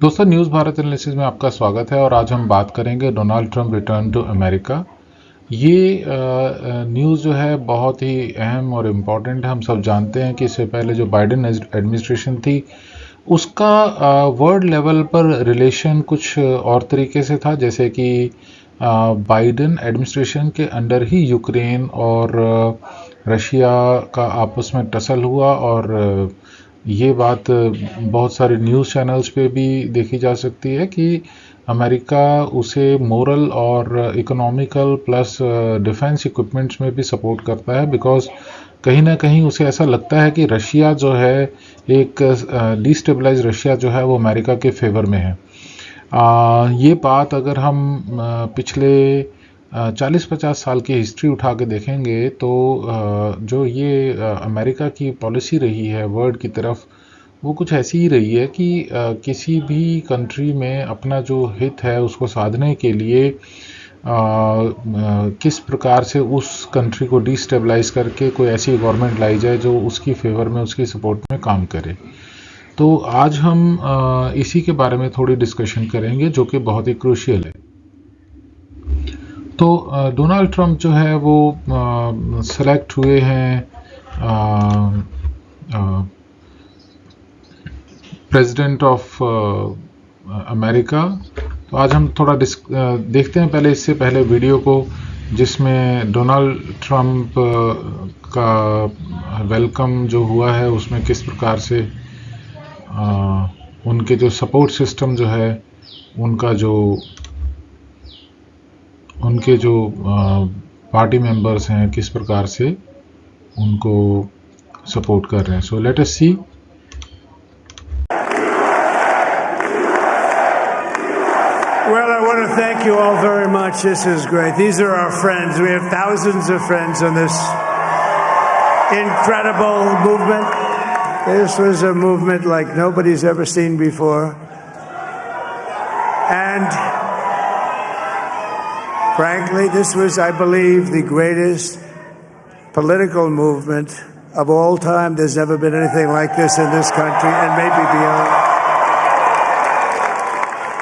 दोस्तों, news Bharat analysis में आपका स्वागत है और आज हम बात करेंगे Donald Trump return to America. ये न्यूज़ जो है बहुत ही अहम और इम्पॉर्टेंट है। हम सब जानते हैं कि इससे पहले जो बाइडेन एडमिनिस्ट्रेशन थी उसका वर्ल्ड लेवल पर रिलेशन कुछ और तरीके से था, जैसे कि बाइडेन एडमिनिस्ट्रेशन के अंडर ही यूक्रेन और रशिया का आपस में टसल हुआ और ये बात बहुत सारे न्यूज़ चैनल्स पे भी देखी जा सकती है कि अमेरिका उसे मोरल और इकोनॉमिकल प्लस डिफेंस इक्विपमेंट्स में भी सपोर्ट करता है, बिकॉज कहीं ना कहीं उसे ऐसा लगता है कि रशिया जो है एक डिस्टेबलाइज रशिया जो है वो अमेरिका के फेवर में है। ये बात अगर हम पिछले 40-50 साल की हिस्ट्री उठा के देखेंगे तो जो ये अमेरिका की पॉलिसी रही है वर्ल्ड की तरफ, वो कुछ ऐसी ही रही है कि किसी भी कंट्री में अपना जो हित है उसको साधने के लिए किस प्रकार से उस कंट्री को डिस्टेबलाइज करके कोई ऐसी गवर्नमेंट लाई जाए जो उसकी फेवर में उसकी सपोर्ट में काम करे। तो आज हम इसी के बारे में थोड़ी डिस्कशन करेंगे जो कि बहुत ही क्रूशियल है। तो डोनाल्ड ट्रंप जो है वो सेलेक्ट हुए हैं प्रेसिडेंट ऑफ अमेरिका। तो आज हम थोड़ा देखते हैं पहले, इससे पहले वीडियो को जिसमें डोनाल्ड ट्रंप का वेलकम जो हुआ है उसमें किस प्रकार से उनके जो सपोर्ट सिस्टम जो है उनके जो पार्टी मेंबर्स हैं किस प्रकार से उनको सपोर्ट कर रहे हैं। So let us see. Well, I want to thank you all very much. This is great. These are our friends. We have thousands of friends on this incredible movement. This was a movement like nobody's ever seen before. And frankly, this was, I believe, the greatest political movement of all time. There's never been anything like this in this country and maybe beyond.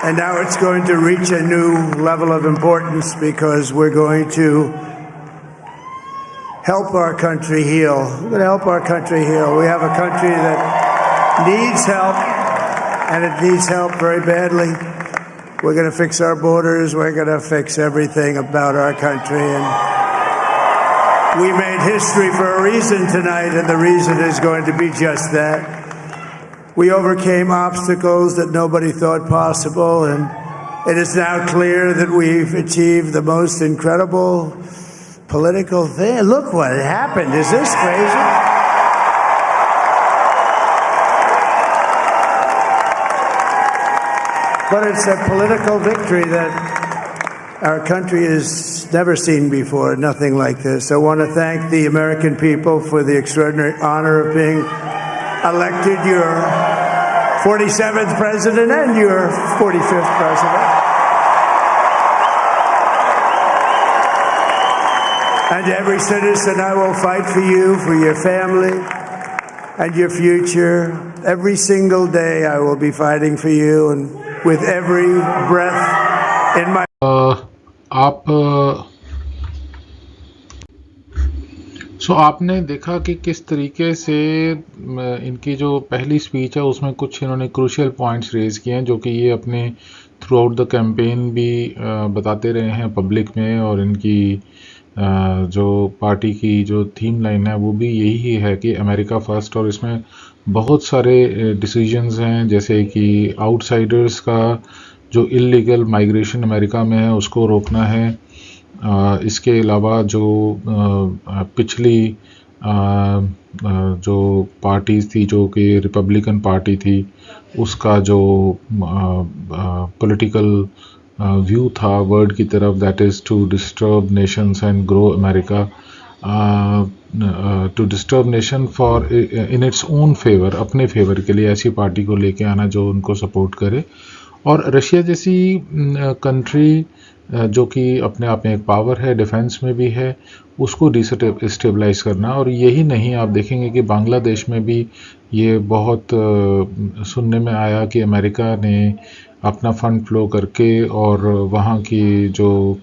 And now it's going to reach a new level of importance because we're going to help our country heal. We're going to help our country heal. We have a country that needs help, and it needs help very badly. We're going to fix our borders. We're going to fix everything about our country. And we made history for a reason tonight, and the reason is going to be just that. We overcame obstacles that nobody thought possible, and it is now clear that we've achieved the most incredible political thing. Look what happened. Is this crazy? But it's a political victory that our country has never seen before, nothing like this. I want to thank the American people for the extraordinary honor of being elected your 47th president and your 45th president. And every citizen, I will fight for you, for your family, and your future. Every single day I will be fighting for you, and with every breath in my... आपने देखा कि किस तरीके से इनकी जो पहली speech है उसमें कुछ इन्होंने क्रूशियल पॉइंट्स रेज किए हैं जो कि ये अपने थ्रू आउट द कैंपेन भी बताते रहे हैं पब्लिक में, और इनकी जो पार्टी की जो थीम लाइन है वो भी यही है कि अमेरिका फर्स्ट। और इसमें बहुत सारे डिसीजंस हैं, जैसे कि आउटसाइडर्स का जो इलीगल माइग्रेशन अमेरिका में है उसको रोकना है। इसके अलावा जो पिछली जो पार्टीज थी जो कि रिपब्लिकन पार्टी थी उसका जो पॉलिटिकल व्यू था वर्ल्ड की तरफ, that is to disturb nations and grow America, to disturb nation for in its own favour, अपने फेवर के लिए ऐसी पार्टी को लेके आना जो उनको सपोर्ट करे। और रशिया जैसी कंट्री जो कि अपने आप में एक पावर है, डिफेंस में भी है, उसको डिस्टेबलाइज करना। और यही नहीं, आप देखेंगे कि बांग्लादेश में भी ये बहुत सुनने में आया कि अमेरिका ने अपना फंड फ्लो करके और वहाँ की जो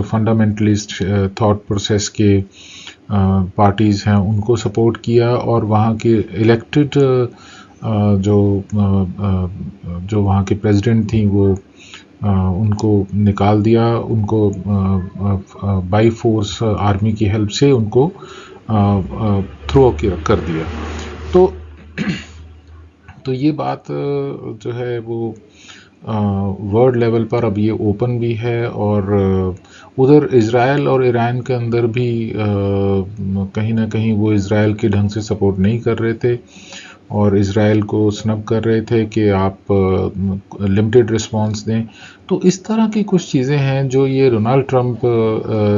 फंडामेंटलिस्ट थॉट प्रोसेस के पार्टीज़ हैं उनको सपोर्ट किया और वहाँ के इलेक्टेड जो जो वहाँ की प्रेसिडेंट थी वो उनको निकाल दिया, उनको बाई फोर्स आर्मी की हेल्प से उनको थ्रो कर दिया। तो तो ये बात जो है वो वर्ल्ड लेवल पर अब ये ओपन भी है और उधर इज़राइल और ईरान के अंदर भी कहीं ना कहीं वो इज़राइल के ढंग से सपोर्ट नहीं कर रहे थे और इज़राइल को स्नब कर रहे थे कि आप लिमिटेड रिस्पांस दें। तो इस तरह की कुछ चीज़ें हैं जो ये डोनाल्ड ट्रंप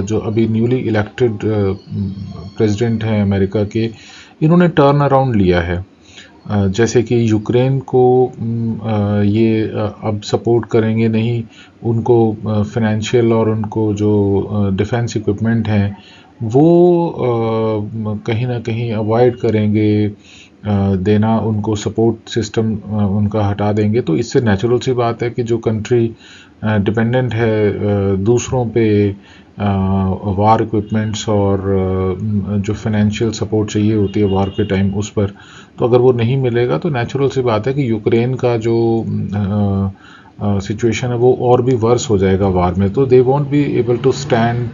जो अभी न्यूली इलेक्टेड प्रेसिडेंट हैं अमेरिका के, इन्होंने टर्न अराउंड लिया है। जैसे कि यूक्रेन को ये अब सपोर्ट करेंगे नहीं, उनको फाइनेंशियल और उनको जो डिफेंस इक्विपमेंट हैं वो कहीं ना कहीं अवॉइड करेंगे देना, उनको सपोर्ट सिस्टम उनका हटा देंगे। तो इससे नेचुरल सी बात है कि जो कंट्री डिपेंडेंट है दूसरों पे वार इक्विपमेंट्स और जो फाइनेंशियल सपोर्ट चाहिए होती है वार के टाइम उस पर, तो अगर वो नहीं मिलेगा तो नेचुरल सी बात है कि यूक्रेन का जो सिचुएशन है वो और भी वर्स हो जाएगा वार में। तो they won't be able to stand,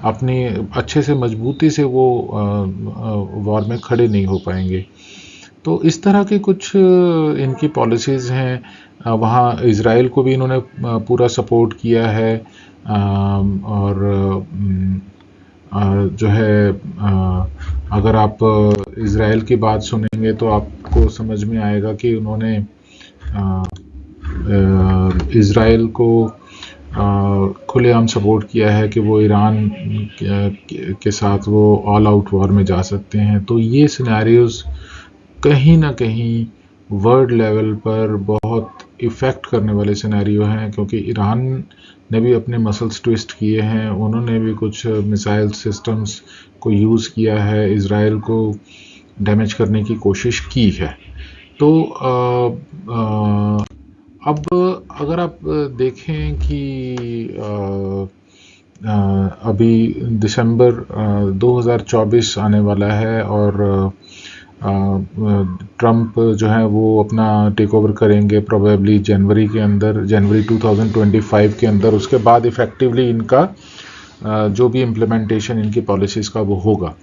अपनी अच्छे से मजबूती से वो वार में खड़े नहीं हो पाएंगे। तो इस तरह के कुछ इनकी पॉलिसीज़ हैं। वहाँ इज़राइल को भी इन्होंने पूरा सपोर्ट किया है और जो है अगर आप इज़राइल की बात सुनेंगे तो आपको समझ में आएगा कि उन्होंने इज़राइल को खुलेआम सपोर्ट किया है कि वो ईरान के साथ वो ऑल आउट वॉर में जा सकते हैं। तो ये सिनेरियोज़ कहीं ना कहीं वर्ल्ड लेवल पर बहुत इफ़ेक्ट करने वाले सिनेरियो हैं, क्योंकि ईरान ने भी अपने मसल्स ट्विस्ट किए हैं, उन्होंने भी कुछ मिसाइल सिस्टम्स को यूज़ किया है, इज़राइल को डैमेज करने की कोशिश की है। तो अब अगर आप देखें कि अभी दिसंबर 2024 आने वाला है और ट्रंप जो है वो अपना टेक ओवर करेंगे प्रोबेबली जनवरी के अंदर, जनवरी 2025 के अंदर। उसके बाद इफ़ेक्टिवली इनका जो भी इम्प्लीमेंटेशन इनकी पॉलिसीज़ का वो होगा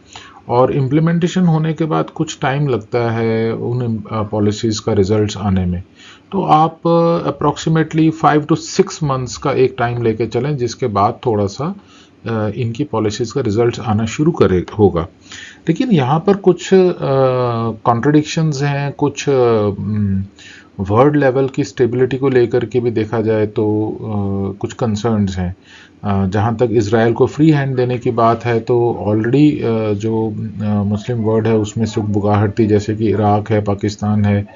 और इम्प्लीमेंटेशन होने के बाद कुछ टाइम लगता है उन पॉलिसीज़ का रिजल्ट्स आने में। तो आप अप्रॉक्सीमेटली 5 to 6 मंथ्स का एक टाइम लेके चलें, जिसके बाद थोड़ा सा इनकी पॉलिसीज़ का रिजल्ट्स आना शुरू होगा। लेकिन यहाँ पर कुछ कॉन्ट्रडिक्शंस हैं, कुछ वर्ल्ड लेवल की स्टेबिलिटी को लेकर के भी देखा जाए तो कुछ कंसर्न्स हैं। जहाँ तक इज़राइल को फ्री हैंड देने की बात है तो ऑलरेडी जो मुस्लिम वर्ल्ड है उसमें सुगबुगाहट थी, जैसे कि इराक है, पाकिस्तान है,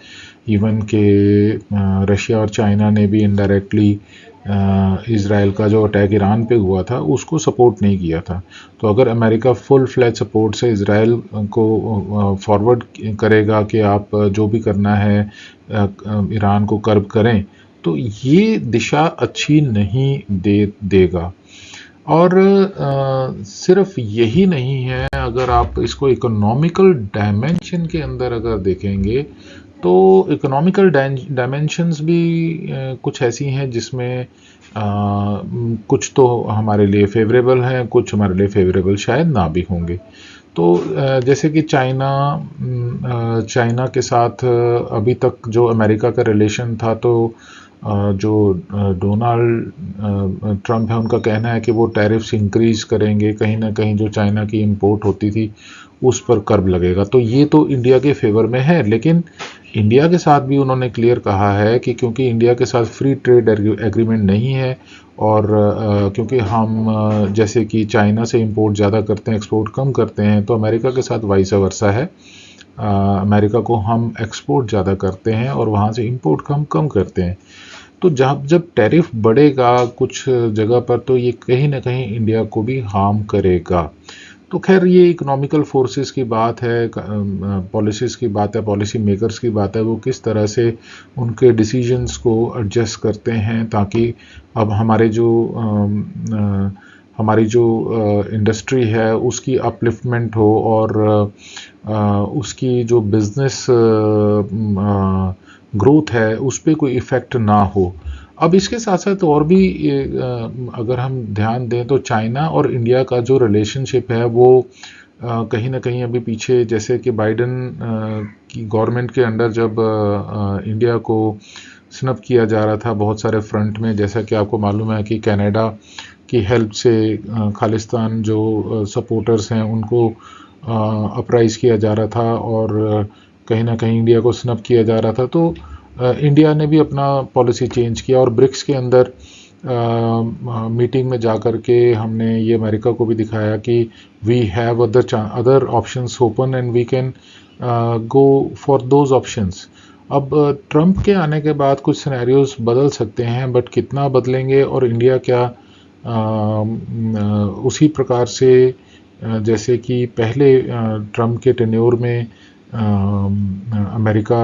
इवन के रशिया और चाइना ने भी इनडायरेक्टली इज़राइल का जो अटैक ईरान पे हुआ था उसको सपोर्ट नहीं किया था। तो अगर अमेरिका फुल फ्लैज सपोर्ट से इज़राइल को फॉरवर्ड करेगा कि आप जो भी करना है ईरान को कर्ब करें, तो ये दिशा अच्छी नहीं देगा। और सिर्फ यही नहीं है, अगर आप इसको इकोनॉमिकल डायमेंशन के अंदर अगर देखेंगे तो इकोनॉमिकल डायमेंशंस भी कुछ ऐसी हैं जिसमें कुछ तो हमारे लिए फेवरेबल हैं, कुछ हमारे लिए फेवरेबल शायद ना भी होंगे। तो जैसे कि चाइना के साथ अभी तक जो अमेरिका का रिलेशन था, तो जो डोनाल्ड ट्रंप है उनका कहना है कि वो टैरिफ्स इंक्रीज करेंगे, कहीं ना कहीं जो चाइना की इंपोर्ट होती थी उस पर कर्ब लगेगा। तो ये तो इंडिया के फेवर में है, लेकिन इंडिया के साथ भी उन्होंने क्लियर कहा है कि क्योंकि इंडिया के साथ फ्री ट्रेड एग्रीमेंट नहीं है और क्योंकि हम जैसे कि चाइना से इंपोर्ट ज़्यादा करते हैं, एक्सपोर्ट कम करते हैं, तो अमेरिका के साथ वाइस वर्सा है। अमेरिका को हम एक्सपोर्ट ज़्यादा करते हैं और वहाँ से इंपोर्ट हम कम करते हैं। तो जब टैरिफ बढ़ेगा कुछ जगह पर तो ये कहीं ना कहीं इंडिया को भी हार्म करेगा। तो खैर ये इकोनॉमिकल फोर्सेस की बात है, पॉलिसीज़ की बात है, पॉलिसी मेकर्स की बात है, वो किस तरह से उनके डिसीजंस को एडजस्ट करते हैं ताकि अब हमारी जो इंडस्ट्री है उसकी अपलिफ्टमेंट हो और उसकी जो बिजनेस ग्रोथ है उस पर कोई इफ़ेक्ट ना हो। अब इसके साथ साथ और भी अगर हम ध्यान दें तो चाइना और इंडिया का जो रिलेशनशिप है वो कहीं ना कहीं अभी पीछे, जैसे कि बाइडन की गवर्नमेंट के अंडर जब इंडिया को स्नब किया जा रहा था बहुत सारे फ्रंट में, जैसा कि आपको मालूम है कि कनाडा की हेल्प से खालिस्तान जो सपोर्टर्स हैं उनको अपराइज किया जा रहा था और कहीं ना कहीं इंडिया को स्नब किया जा रहा था। तो इंडिया ने भी अपना पॉलिसी चेंज किया और ब्रिक्स के अंदर मीटिंग में जा कर के हमने ये अमेरिका को भी दिखाया कि we have other options open and we can go for those options. अब ट्रंप के आने के बाद कुछ सिनेरियोज बदल सकते हैं, बट कितना बदलेंगे और इंडिया क्या उसी प्रकार से जैसे कि पहले ट्रंप के टेन्योर में अमेरिका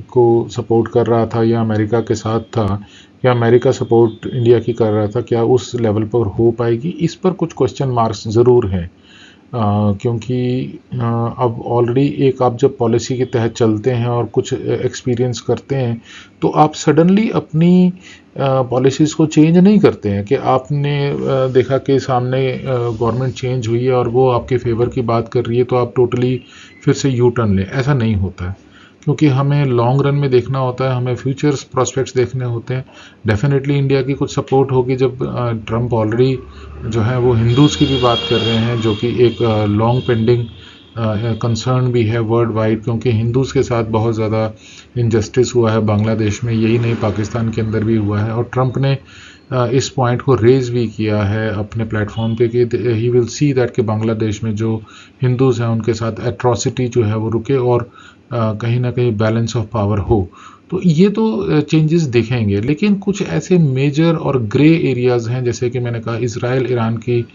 को सपोर्ट कर रहा था या अमेरिका के साथ था या अमेरिका सपोर्ट इंडिया की कर रहा था, क्या उस लेवल पर हो पाएगी, इस पर कुछ क्वेश्चन मार्क्स ज़रूर हैं। क्योंकि अब ऑलरेडी एक आप जब पॉलिसी के तहत चलते हैं और कुछ एक्सपीरियंस करते हैं तो आप सडनली अपनी पॉलिसीज़ को चेंज नहीं करते हैं कि आपने देखा कि सामने गवर्नमेंट चेंज हुई है और वो आपके फेवर की बात कर रही है तो आप टोटली फिर से यू टर्न लें। ऐसा नहीं होता है, क्योंकि हमें लॉन्ग रन में देखना होता है, हमें फ्यूचर्स प्रोस्पेक्ट्स देखने होते हैं। डेफिनेटली इंडिया की कुछ सपोर्ट होगी जब ट्रंप ऑलरेडी जो है वो हिंदूज़ की भी बात कर रहे हैं, जो कि एक लॉन्ग पेंडिंग कंसर्न भी है वर्ल्ड वाइड, क्योंकि हिंदूज़ के साथ बहुत ज़्यादा इनजस्टिस हुआ है बांग्लादेश में, यही नहीं पाकिस्तान के अंदर भी हुआ है। और ट्रंप ने इस पॉइंट को रेज भी किया है अपने प्लेटफॉर्म पे कि ही विल सी दैट कि बांग्लादेश में जो हिंदूज़ हैं उनके साथ एट्रॉसिटी जो है वो रुके और कहीं ना कहीं बैलेंस ऑफ पावर हो। तो ये तो चेंजेस दिखेंगे, लेकिन कुछ ऐसे मेजर और ग्रे एरियाज़ हैं, जैसे कि मैंने कहा इसराइल ईरान की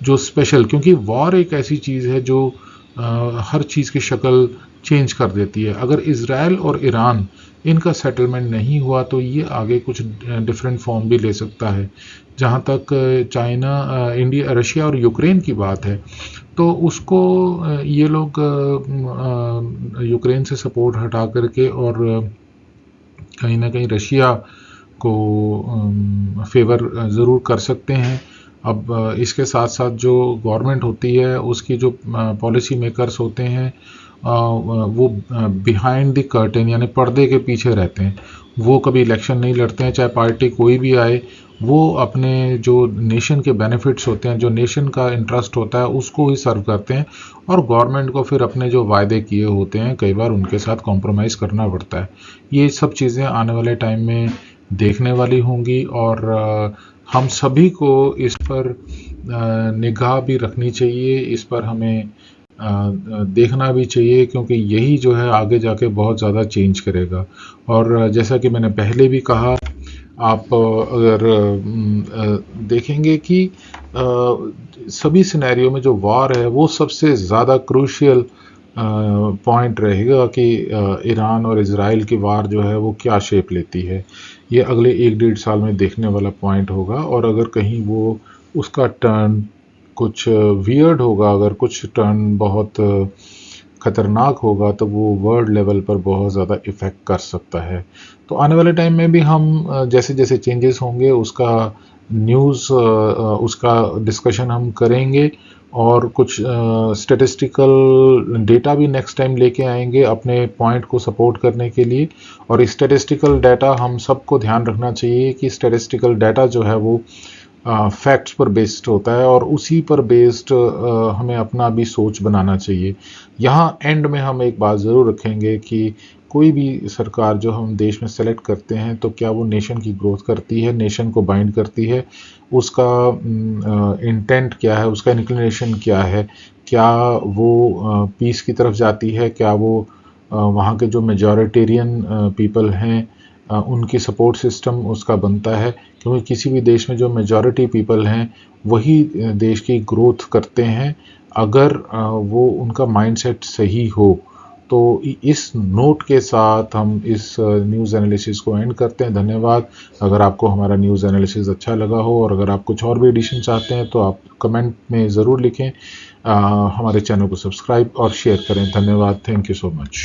जो स्पेशल, क्योंकि वॉर एक ऐसी चीज़ है जो हर चीज़ की शक्ल चेंज कर देती है। अगर इसराइल और ईरान इनका सेटलमेंट नहीं हुआ तो ये आगे कुछ डिफरेंट फॉर्म भी ले सकता है। जहाँ तक चाइना, इंडिया, रशिया और यूक्रेन की बात है तो उसको ये लोग यूक्रेन से सपोर्ट हटा करके और कहीं ना कहीं रशिया को फेवर ज़रूर कर सकते हैं। अब इसके साथ साथ जो गवर्नमेंट होती है उसकी जो पॉलिसी मेकर्स होते हैं वो बिहाइंड द कर्टेन यानी पर्दे के पीछे रहते हैं। वो कभी इलेक्शन नहीं लड़ते हैं, चाहे पार्टी कोई भी आए, वो अपने जो नेशन के बेनिफिट्स होते हैं, जो नेशन का इंटरेस्ट होता है उसको ही सर्व करते हैं और गवर्नमेंट को फिर अपने जो वायदे किए होते हैं कई बार उनके साथ कॉम्प्रोमाइज़ करना पड़ता है। ये सब चीज़ें आने वाले टाइम में देखने वाली होंगी और हम सभी को इस पर निगाह भी रखनी चाहिए, इस पर हमें देखना भी चाहिए, क्योंकि यही जो है आगे जाके बहुत ज़्यादा चेंज करेगा। और जैसा कि मैंने पहले भी कहा, आप अगर देखेंगे कि सभी सिनेरियो में जो वॉर है वो सबसे ज़्यादा क्रूशियल पॉइंट रहेगा कि ईरान और इज़राइल की वार जो है वो क्या शेप लेती है। ये अगले 1-1.5 साल में देखने वाला पॉइंट होगा और अगर कहीं वो उसका टर्न कुछ वियर्ड होगा, अगर कुछ टर्न बहुत ख़तरनाक होगा तो वो वर्ल्ड लेवल पर बहुत ज़्यादा इफ़ेक्ट कर सकता है। तो आने वाले टाइम में भी हम जैसे जैसे चेंजेस होंगे उसका न्यूज़ उसका डिस्कशन हम करेंगे और कुछ स्टैटिस्टिकल डेटा भी नेक्स्ट टाइम लेके आएंगे अपने पॉइंट को सपोर्ट करने के लिए। और स्टैटिस्टिकल डाटा हम सबको ध्यान रखना चाहिए कि स्टैटिस्टिकल डाटा जो है वो फैक्ट्स पर बेस्ड होता है और उसी पर बेस्ड हमें अपना भी सोच बनाना चाहिए। यहाँ एंड में हम एक बात ज़रूर रखेंगे कि कोई भी सरकार जो हम देश में सेलेक्ट करते हैं तो क्या वो नेशन की ग्रोथ करती है, नेशन को बाइंड करती है, उसका इंटेंट क्या है, उसका इंक्लिनेशन क्या है, क्या वो पीस की तरफ जाती है, क्या वो वहाँ के जो मेजॉरिटेरियन पीपल हैं उनकी सपोर्ट सिस्टम उसका बनता है। क्योंकि किसी भी देश में जो मेजॉरिटी पीपल हैं वही देश की ग्रोथ करते हैं। अगर वो उनका माइंडसेट सही हो। तो इस नोट के साथ हम इस न्यूज़ एनालिसिस को एंड करते हैं। धन्यवाद। अगर आपको हमारा न्यूज़ एनालिसिस अच्छा लगा हो और अगर आप कुछ और भी एडिशन चाहते हैं तो आप कमेंट में ज़रूर लिखें। हमारे चैनल को सब्सक्राइब और शेयर करें। धन्यवाद। Thank you so much.